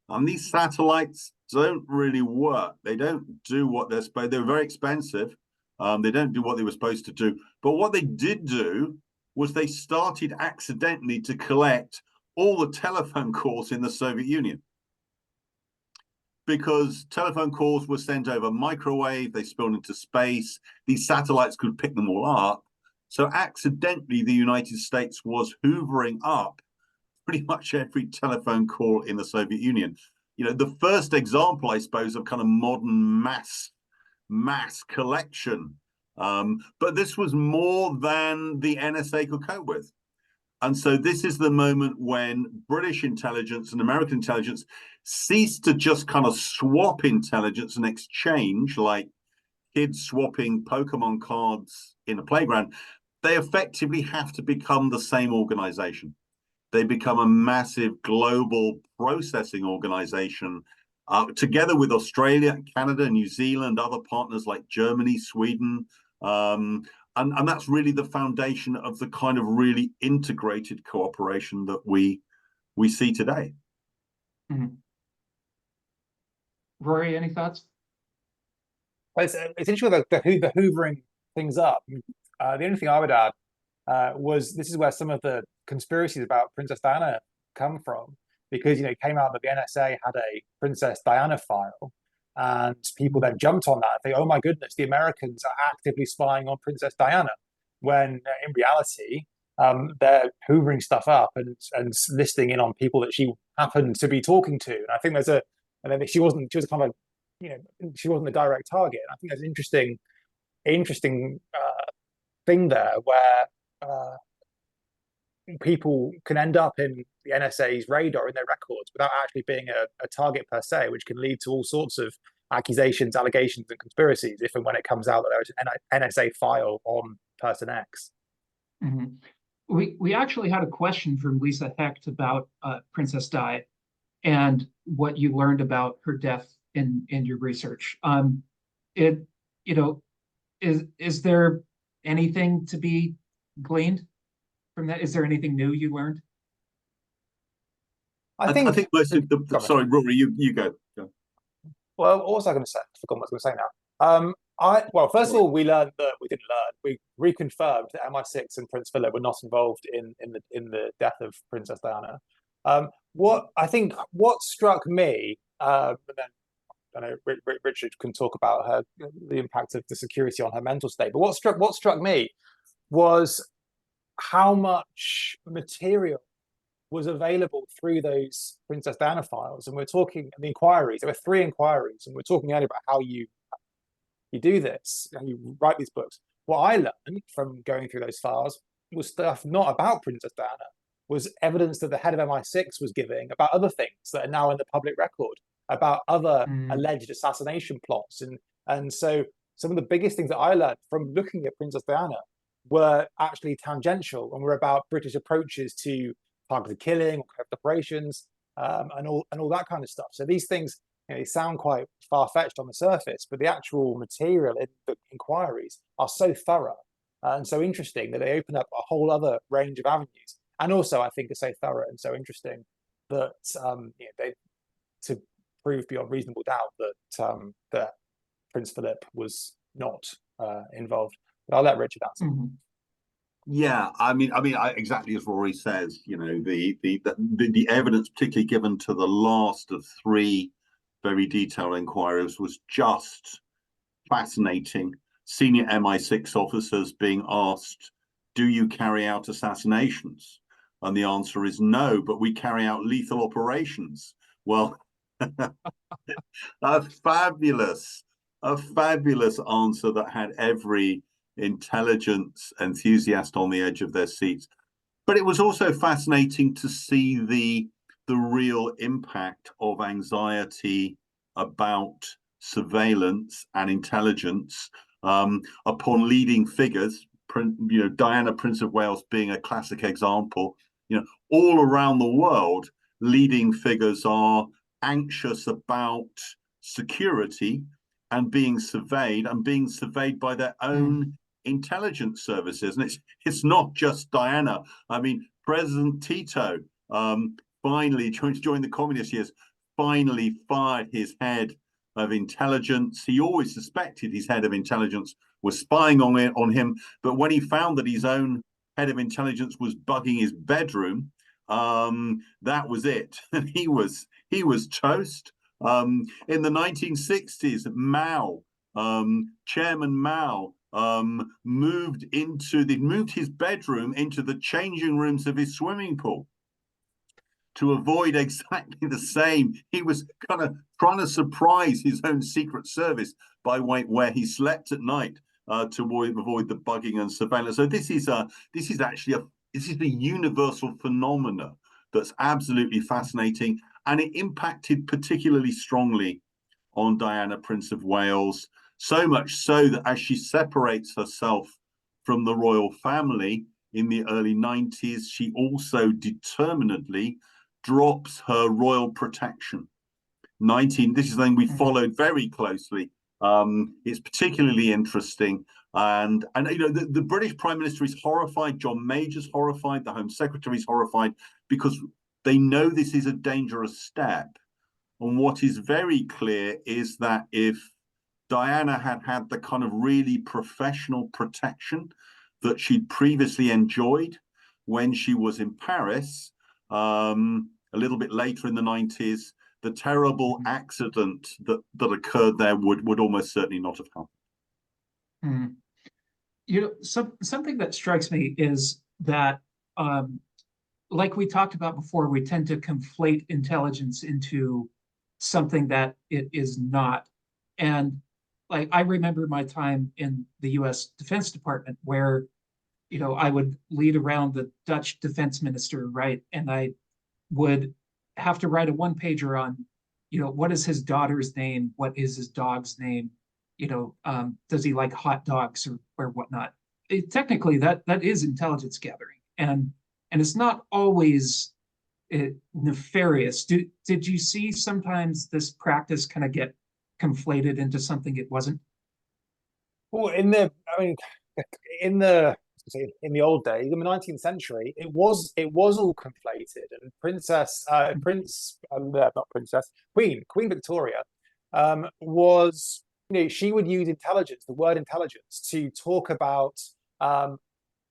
And these satellites don't really work. They don't do what they're supposed to. They're very expensive. They don't do what they were supposed to do. But what they did do was they started accidentally to collect all the telephone calls in the Soviet Union. Because telephone calls were sent over microwave, they spilled into space. These satellites could pick them all up. So accidentally, the United States was hoovering up pretty much every telephone call in the Soviet Union. The first example, I suppose, of kind of modern mass collection. But this was more than the NSA could cope with. And so this is the moment when British intelligence and American intelligence ceased to just kind of swap intelligence and exchange, like kids swapping Pokemon cards in a playground. They effectively have to become the same organization. They become a massive global processing organization, together with Australia, Canada, New Zealand, other partners like Germany, Sweden. And that's really the foundation of the kind of really integrated cooperation that we see today. Mm-hmm. Rory, any thoughts? Well, it's interesting the hoovering things up. The only thing I would add was this is where some of the conspiracies about Princess Diana come from, because it came out that the NSA had a Princess Diana file, and people then jumped on that and think, oh my goodness, the Americans are actively spying on Princess Diana, when in reality they're hoovering stuff up and listing in on people that she happened to be talking to. And I think and then she was kind of she wasn't a direct target. I think there's an interesting thing there where people can end up in the NSA's radar in their records without actually being a target per se, which can lead to all sorts of accusations, allegations, and conspiracies if and when it comes out that there is an NSA file on person X. Mm-hmm. We actually had a question from Lisa Hecht about Princess Di and what you learned about her death in your research. Is there anything to be gleaned from that? Is there anything new you learned? I think most of the sorry, Rory, you go. Well, what was I going to say? I forgot what I was going to say now. Well, first of all, we reconfirmed that MI6 and Prince Philip were not involved in the death of Princess Diana. What struck me, and then I know Richard can talk about the impact of the security on her mental state. But what struck me was how much material was available through those Princess Diana files. And we're talking the inquiries. There were 3 inquiries, and we're talking earlier about how you do this, and you write these books. What I learned from going through those files was stuff not about Princess Diana, was evidence that the head of MI6 was giving about other things that are now in the public record, about other alleged assassination plots. And so some of the biggest things that I learned from looking at Princess Diana were actually tangential and were about British approaches to targeted killing, operations, and all that kind of stuff. So these things, they sound quite far-fetched on the surface, but the actual material in the inquiries are so thorough and so interesting that they open up a whole other range of avenues. And also, I think, are so thorough and so interesting that they to prove beyond reasonable doubt that Prince Philip was not involved. But I'll let Richard answer. Mm-hmm. Yeah, I mean, exactly as Rory says, the evidence, particularly given to the last of 3 very detailed inquiries, was just fascinating. Senior MI6 officers being asked, "Do you carry out assassinations?" And the answer is no, but we carry out lethal operations. Well, a fabulous answer that had every intelligence enthusiast on the edge of their seats. But it was also fascinating to see the real impact of anxiety about surveillance and intelligence upon leading figures. Diana, Prince of Wales, being a classic example. All around the world, leading figures are anxious about security and being surveyed by their own intelligence services. And it's not just Diana. I mean, President Tito finally joined the communist years, finally fired his head of intelligence. He always suspected his head of intelligence was spying on him, but when he found that his own head of intelligence was bugging his bedroom, that was it. And he was toast. In the 1960s, Chairman Mao, moved his bedroom into the changing rooms of his swimming pool to avoid exactly the same. He was kind of trying to surprise his own Secret Service by where he slept at night to avoid the bugging and surveillance. So this is a universal phenomena that's absolutely fascinating, and it impacted particularly strongly on Diana, Prince of Wales, so much so that as she separates herself from the royal family in the early 90s, she also determinedly drops her royal protection. This is something we followed very closely. It's particularly interesting. And the British Prime Minister is horrified. John Major's horrified. The Home Secretary is horrified because they know this is a dangerous step. And what is very clear is that if Diana had had the kind of really professional protection that she'd previously enjoyed when she was in Paris, a little bit later in the 90s, the terrible accident that occurred there would almost certainly not have happened. Mm. You know, something that strikes me is that, like we talked about before, we tend to conflate intelligence into something that it is not. And like, I remember my time in the US Defense Department where, you know, I would lead around the Dutch defense minister, right? And I would have to write a one pager on, you know, what is his daughter's name? What is his dog's name? You know, does he like hot dogs or whatnot? Technically, that is intelligence gathering, and it's not always nefarious. Did you see sometimes this practice kind of get conflated into something it wasn't? Well, in the in the old days, in the 19th century, it was all conflated, and Queen Victoria, was, you know, she would use intelligence, the word intelligence, to talk about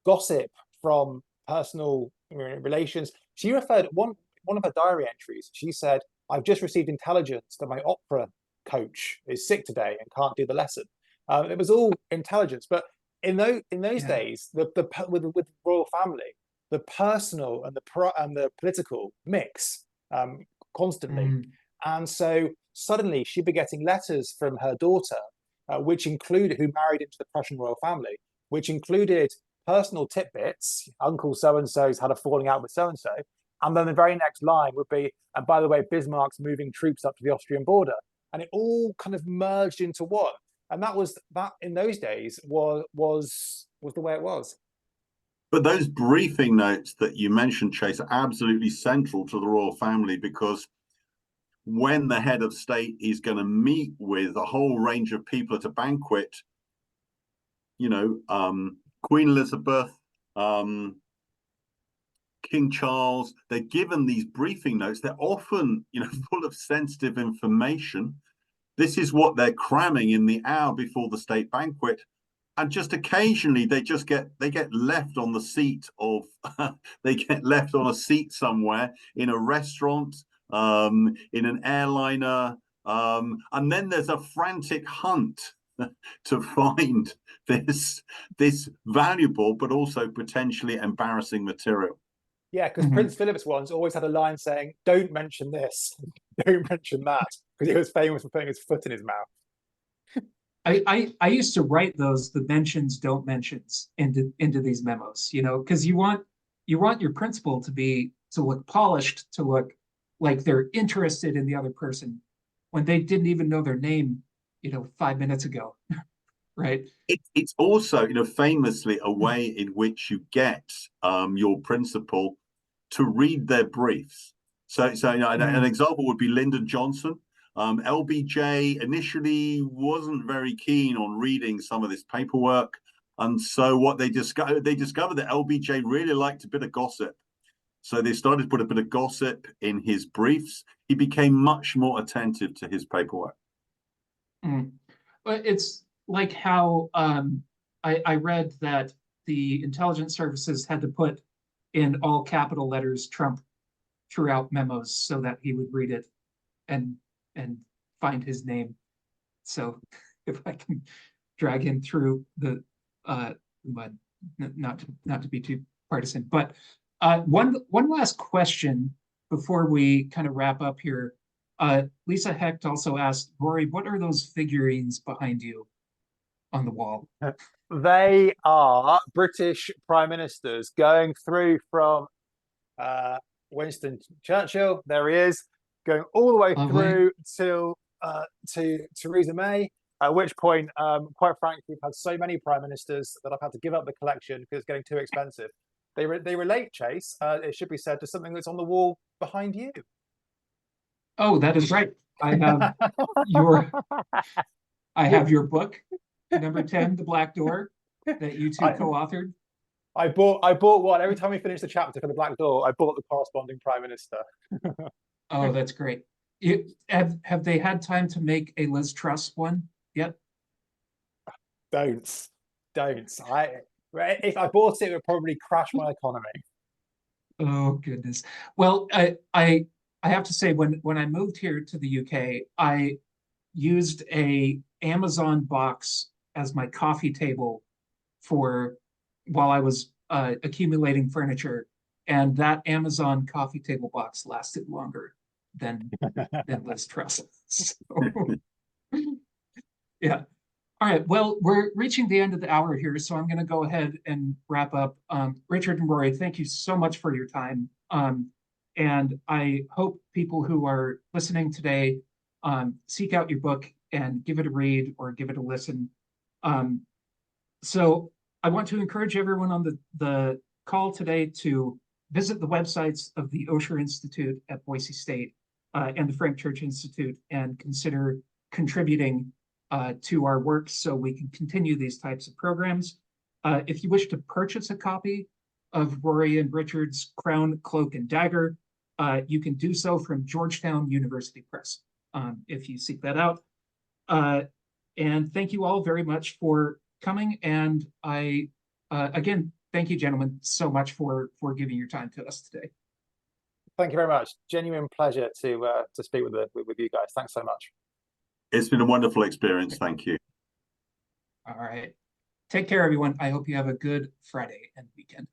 gossip from personal relations. She referred one of her diary entries. She said, "I've just received intelligence that my opera coach is sick today and can't do the lesson." It was all intelligence, but in those days, with the royal family, the personal and the political mix constantly, and so suddenly she'd be getting letters from her daughter, who married into the Prussian royal family, which included personal tidbits. Uncle so and so's had a falling out with so and so, and then the very next line would be, "And by the way, Bismarck's moving troops up to the Austrian border," and it all kind of merged into one. And that in those days was the way it was. But those briefing notes that you mentioned, Chase, are absolutely central to the royal family, because when the head of state is going to meet with a whole range of people at a banquet, you know, Queen Elizabeth, King Charles, they're given these briefing notes. They're often, you know, full of sensitive information. This is what they're cramming in the hour before the state banquet, and just occasionally they get left on the seat of they get left on a seat somewhere in a restaurant, in an airliner, and then there's a frantic hunt to find this valuable but also potentially embarrassing material. Yeah, because Prince Philip's ones always had a line saying, "Don't mention this, don't mention that," because he was famous for putting his foot in his mouth. I used to write the mentions don't mentions into these memos, you know, because you want your principal to look polished, to look like they're interested in the other person when they didn't even know their name, you know, 5 minutes ago. Right. It's also, you know, famously a way in which you get your principal to read their briefs. So you know, an example would be Lyndon Johnson. LBJ initially wasn't very keen on reading some of this paperwork, and so what they discovered that LBJ really liked a bit of gossip. So they started to put a bit of gossip in his briefs. He became much more attentive to his paperwork. But it's like how I read that the intelligence services had to put in all capital letters Trump throughout memos so that he would read it and find his name. So if I can drag him through the mud, not to be too partisan, but one last question before we kind of wrap up here. Lisa Hecht also asked, Rory, what are those figurines behind you on the wall? They are British prime ministers going through from Winston Churchill, there he is, going all the way through to Theresa May, at which point, quite frankly, we've had so many prime ministers that I've had to give up the collection because it's getting too expensive. They relate, Chase, it should be said, to something that's on the wall behind you. Oh, that is right. I have your book, number 10, The Black Door, that you two co-authored. I bought one every time we finished the chapter for The Black Door. I bought the corresponding prime minister. Oh, that's great. Have they had time to make a Liz Truss one yet? Don't. If I bought it would probably crash my economy. Oh goodness. Well, I have to say when I moved here to the UK, I used a Amazon box as my coffee table for while I was accumulating furniture, and that Amazon coffee table box lasted longer than Liz Truss. So, yeah. All right. Well, we're reaching the end of the hour here, so I'm going to go ahead and wrap up. Richard and Rory, thank you so much for your time. And I hope people who are listening today seek out your book and give it a read or give it a listen. So I want to encourage everyone on the call today to visit the websites of the Osher Institute at Boise State and the Frank Church Institute and consider contributing to our work so we can continue these types of programs. If you wish to purchase a copy of Rory and Richard's Crown, Cloak, and Dagger, you can do so from Georgetown University Press if you seek that out. And thank you all very much for coming. And I, again, thank you, gentlemen, so much for giving your time to us today. Thank you very much. Genuine pleasure to speak with you guys. Thanks so much. It's been a wonderful experience. Thank you. All right. Take care, everyone. I hope you have a good Friday and weekend.